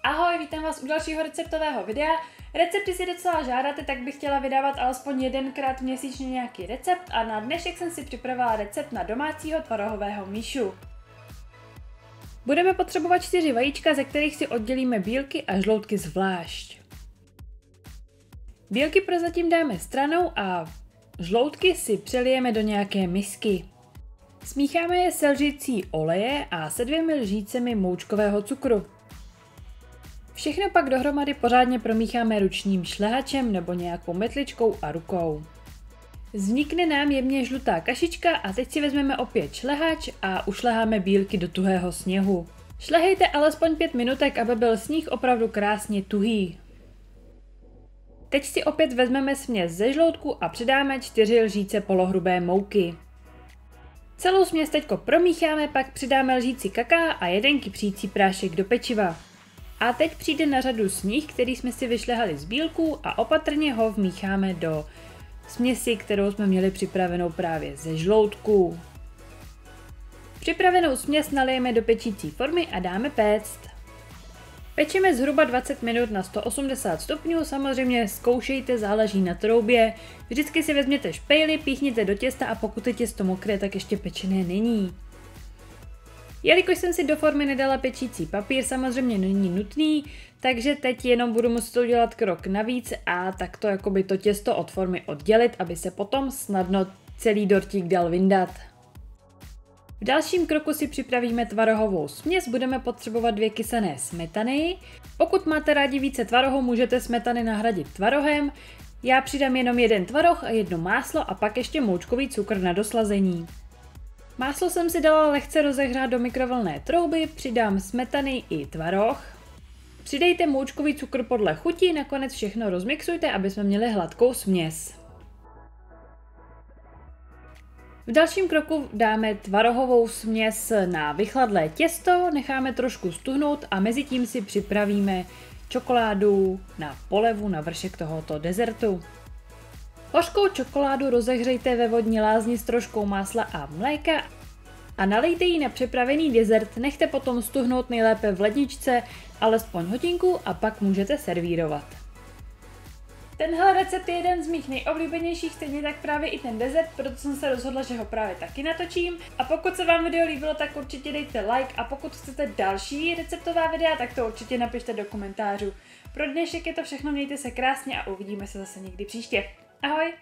Ahoj, vítám vás u dalšího receptového videa. Recepty si docela žádáte, tak bych chtěla vydávat alespoň jedenkrát měsíčně nějaký recept a na dnešek jsem si připravila recept na domácího tvarohového míšu. Budeme potřebovat 4 vajíčka, ze kterých si oddělíme bílky a žloutky zvlášť. Bílky prozatím dáme stranou a žloutky si přelijeme do nějaké misky. Smícháme je se lžicí oleje a se 2 lžícemi moučkového cukru. Všechno pak dohromady pořádně promícháme ručním šlehačem nebo nějakou metličkou a rukou. Vznikne nám jemně žlutá kašička a teď si vezmeme opět šlehač a ušleháme bílky do tuhého sněhu. Šlehejte alespoň 5 minutek, aby byl sníh opravdu krásně tuhý. Teď si opět vezmeme směs ze žloutku a přidáme 4 lžíce polohrubé mouky. Celou směs teďko promícháme, pak přidáme lžíci kakaa a 1 kypřící prášek do pečiva. A teď přijde na řadu sníh, který jsme si vyšlehali z bílků a opatrně ho vmícháme do směsi, kterou jsme měli připravenou právě ze žloutků. Připravenou směs nalijeme do pečící formy a dáme péct. Pečeme zhruba 20 minut na 180 stupňů, samozřejmě zkoušejte, záleží na troubě. Vždycky si vezměte špejli, píchněte do těsta a pokud je těsto mokré, tak ještě pečené není. Jelikož jsem si do formy nedala pečící papír, samozřejmě není nutný, takže teď jenom budu muset udělat krok navíc a takto jakoby to těsto od formy oddělit, aby se potom snadno celý dortík dal vyndat. V dalším kroku si připravíme tvarohovou směs, budeme potřebovat 2 kysané smetany. Pokud máte rádi více tvarohu, můžete smetany nahradit tvarohem. Já přidám jenom 1 tvaroh a 1 máslo a pak ještě moučkový cukr na doslazení. Máslo jsem si dala lehce rozehřát do mikrovlnné trouby, přidám smetany i tvaroh. Přidejte moučkový cukr podle chuti, nakonec všechno rozmixujte, aby jsme měli hladkou směs. V dalším kroku dáme tvarohovou směs na vychladlé těsto, necháme trošku stuhnout a mezi tím si připravíme čokoládu na polevu na vršek tohoto dezertu. Hořkou čokoládu rozehřejte ve vodní lázni s troškou másla a mléka a nalejte ji na připravený dezert, nechte potom stuhnout nejlépe v ledničce alespoň hodinku a pak můžete servírovat. Tenhle recept je jeden z mých nejoblíbenějších, stejně tak právě i ten dezert, proto jsem se rozhodla, že ho právě taky natočím. A pokud se vám video líbilo, tak určitě dejte like a pokud chcete další receptová videa, tak to určitě napište do komentářů. Pro dnešek je to všechno, mějte se krásně a uvidíme se zase někdy příště. Ahoj!